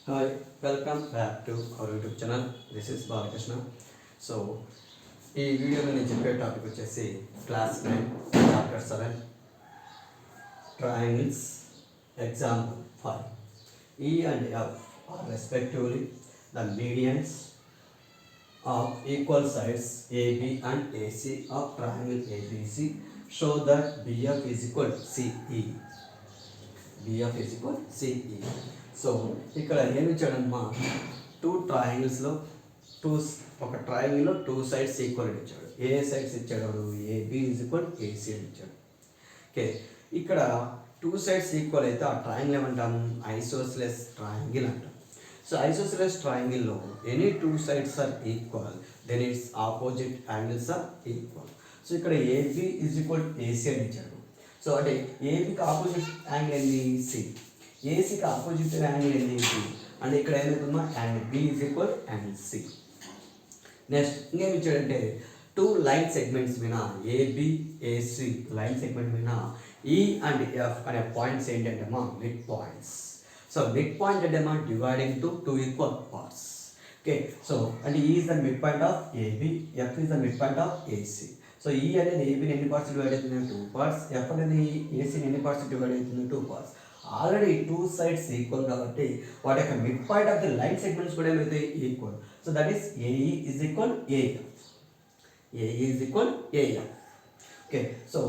Hi, welcome back to our YouTube channel. This is Balakrishna. So, ఈ వీడియోలో నేను చెప్పే టాపిక్ వచ్చేసి class 9 chapter 7 triangles example 5 E and F are respectively the medians of equal sides AB and AC of triangle ABC. Show that BF is equal to CE. BF is equal to CE. So ఇక్కడ ఏమి ఇచ్చాడమ్మా two ట్రయాంగిల్స్లో ఒక ట్రయాంగిల్లో two sides equal ఇచ్చాడు. ఏ sides ఇచ్చాడు? AB is equal AC అని ఇచ్చాడు. Okay, ఇక్కడ two sides equal అయితే ఆ ట్రయాంగిల్ ఏమంటాము? ఐసోసెలస్ ట్రయాంగిల్ అంటాం. సో ఐసోసెలస్ ట్రయాంగిల్లో any two sides are equal, then its opposite angles are equal. So ఇక్కడ ఏబి ఈజ్ ఈక్వల్ ఏసీ అని ఇచ్చాడు. సో అంటే ఏబికి ఆపోజిట్ యాంగిల్ ఏంది? సి. ఏసీకి ఆపోజిట్ యాంగిల్ ఏంది? సి. అంటే ఇక్కడ ఏమవుతుందో angle B is equal angle C. Next ఇంకేమి ఇచ్చాడంటే టూ లైన్ సెగ్మెంట్స్ మీద ఏబిఏసి లైన్ సెగ్మెంట్ మీద ఈ అండ్ ఎఫ్ అనే పాయింట్స్ ఏంటంటే మా mid points. So mid point అంటే మా dividing to two equal parts. Okay, so అంటే E is the mid point of AB, F is the mid point of AC. So E అనేది ఏబిని ఎన్ని parts divide అవుతుంది? Two parts. F అనేది ఏసీని ఎన్ని పార్ట్స్ డివైడ్ అవుతుంది? Two parts. Already two sides equal కాబట్టి వాటి యొక్క mid point of the line segments కూడా ఏమైతే equal. So that is AE is equal AF. AE is equal AF. Okay, so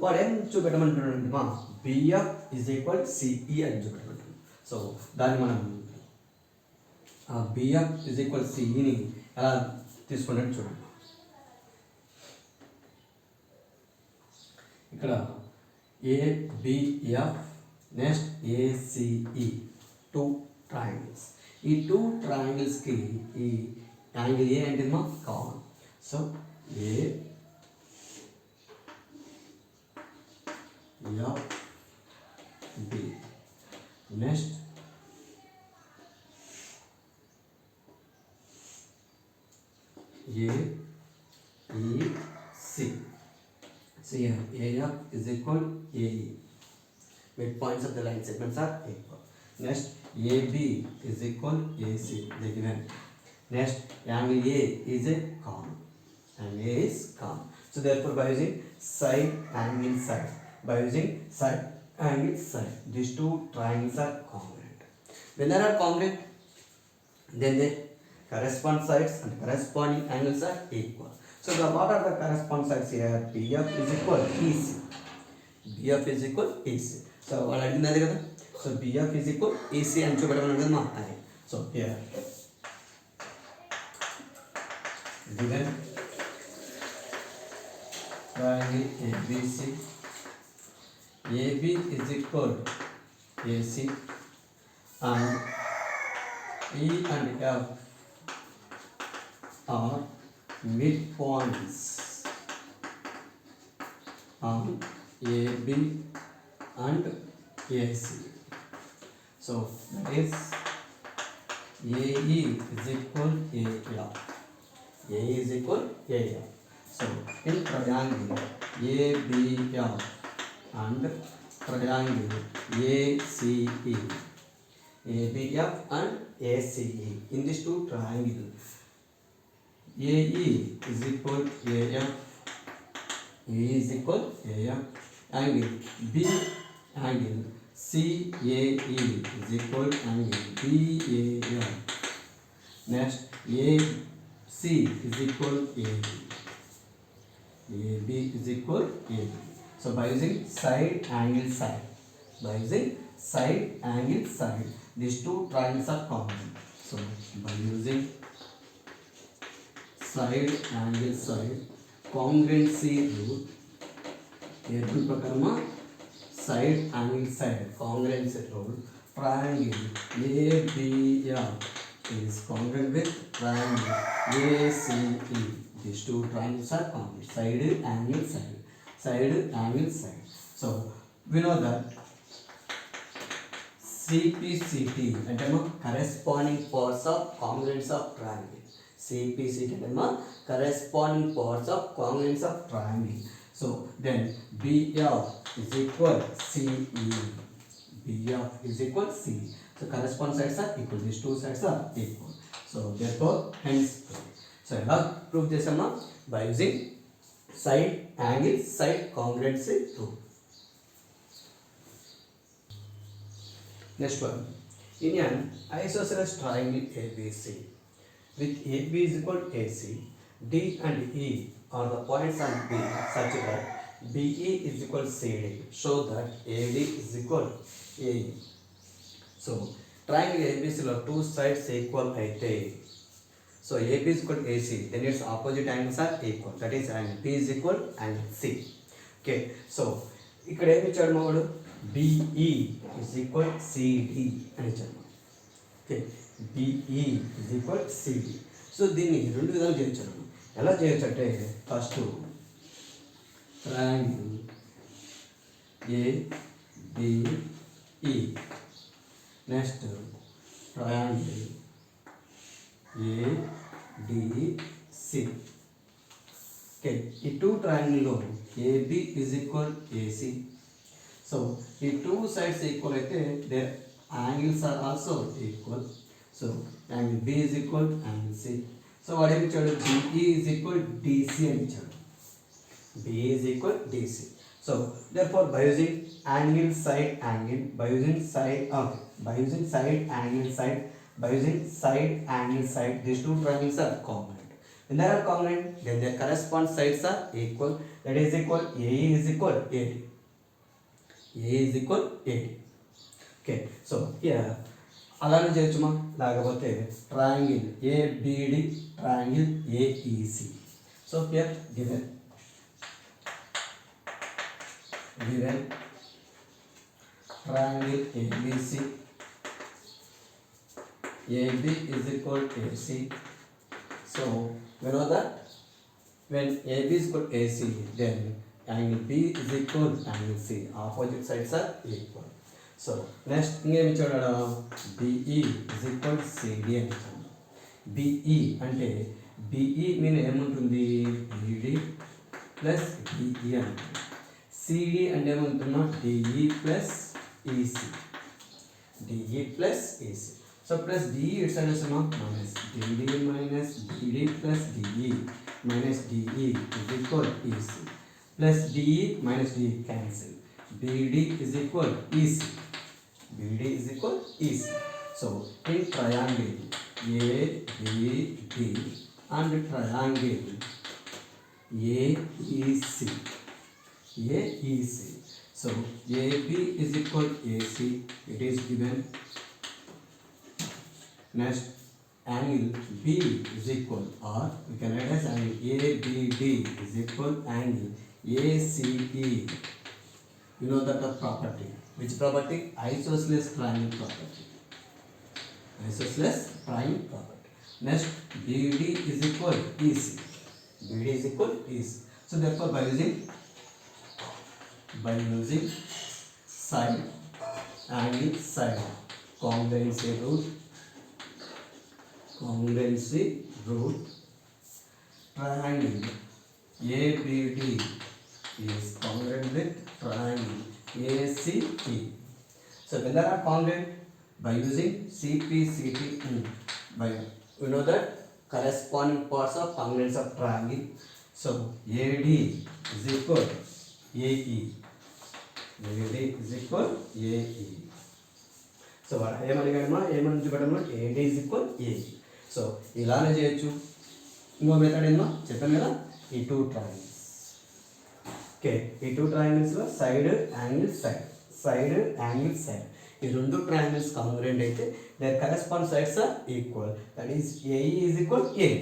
వాడు ఏం చూపెట్టమంటున్నాడు? మా బిఎఫ్ ఈజ్ ఈక్వల్ సిఈ అని చూపెట్టమంటున్నాడు. సో దాన్ని మనం బిఎఫ్ ఈజ్ ఈక్వల్ సిఈని ఎలా తీసుకున్నట్టు చూడండి. ఇక్కడ ABF next ACE two triangles. ఈ టూ ట్రయాంగిల్స్కి ఈ యాంగిల్ ఏ అంటే మా common. So A F B next AEC. So here AF is equal AE. Midpoints of the line segments are equal. Next AB is equal AC. They given. Next angle A is a common. Angle A is common. So therefore by using side angle side, these two triangles are congruent. When they are congruent, then the corresponding sides and corresponding angles are equal. So what are the corresponding sides here? BF is equal EC. BF is equal EC. So what I did that? So BF is equal EC and చూపెట్టమన్నాడు. So here given triangle ABC, AB is equal AC and E and F are midpoints on AB and AC. So that is AE is equal AF. AE is equal AF. So in triangle ABF and triangle ACE, ABF and ACE, in these two triangles AE is equal AF, AE is equal AF, angle B angle CAE is equal angle BAF. Next AC is equal AB, AB is equal AB. So by using side angle side, these two triangles are common. So by using side angle side congruency rule, ఏ rule ప్రకారమా side angle side congruency rule, triangle ABF is congruent with triangle ACE. These two triangles are congruent. Side angle side. So we know that CPCT అంటే corresponding parts of congruence of triangle. CPCT అంటే corresponding parts of congruence of triangle. So then BF is equal CE. BF is equal C. So corresponding sides are equal. These two sides are equal. So therefore hence. So ఎలా prove చేసామా? By using side angle side congruency rule. Next one. In an isosceles triangle ABC with AB is equal to AC, D and E are the points on B such that BE is equal to CD. Show that AD is equal to AE. So triangle ABC లో two sides equal అయితే, so AB is equal to AC, then its opposite angles are equal. That is angle B is equal to angle C. Okay, so ఇక్కడ ఏమి ఇచ్చాడు మావాడు? BE is equal to CD అని ఇచ్చాడు. Okay, BE is equal to CD. So దీన్ని రెండు విధాలు చేయొచ్చు. ఎలా చేయొచ్చు అంటే first triangle ABE, next triangle ADC. Okay, ఈ టూ ట్రయాంగిల్లో AB is equal AC. So ఈ టూ సైడ్స్ ఈక్వల్ అయితే their angles are also equal. So angle B is equal to angle C. So వాడు ఏమి ఇచ్చాడు? BE is equal to DC అని ఇచ్చాడు. BE is equal to DC. So therefore by using angle side angle, by using side angle side, these two triangles are congruent. When they are congruent, then their corresponding sides are equal. That is equal AE is equal AD. A is equal AD. Okay, so here అలానే చేయొచ్చుమా? లేకపోతే triangle ABD, triangle AEC. So here given triangle ABC, AB is equal to AC. So we know that when AB is equal to AC, then angle B is equal to angle C. Opposite sides are equal. So next ఇంకేమి ఇచ్చాడు? BE is equal to CD అని ఇచ్చాడు. BE అంటే BE mean ఏముంటుంది? BD plus DE అని. CD అంటే ఏమంటున్నా? DE plus EC. DE plus EC. So plus DE ఇటు సైడ్ వస్తున్నా minus DD minus BD plus DE minus DE is equal EC. Plus DE minus DE cancel. BD is equal EC. BD is equal EC. So in triangle ABD and triangle AEC. So AB is equal to AC. It is given. Next angle B is equal, or we can write as angle ABD is equal angle ACE. You know that the property. Which property? Isosceles triangle property. Isosceles triangle property. Next BD is equal to EC. BD is equal to EC. So therefore by using side angle side congruency rule, triangle ABD is congruent with triangle ACE. So when they are congruent, by using CPCT, by we know that corresponding parts of congruence of triangle. So AD is equal AE. AD is equal AE. So what ఏమని చూపెట్టమా? AD is equal AE. So ఇలానే చేయొచ్చు. ఇంకో method ఏందో చెప్పాను కదా, ఈ two triangles. Okay, ఈ టూ ట్రయాంగిల్స్లో సైడ్ యాంగిల్ సైడ్ ఈ రెండు ట్రయాంగిల్స్ కాంగ్రుయెంట్ అయితే their correspond sides are equal. That is AE is equal AD.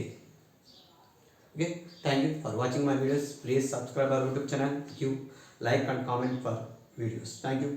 Okay, thank you for watching my videos. Please subscribe our YouTube channel, like and comment for videos. Thank you.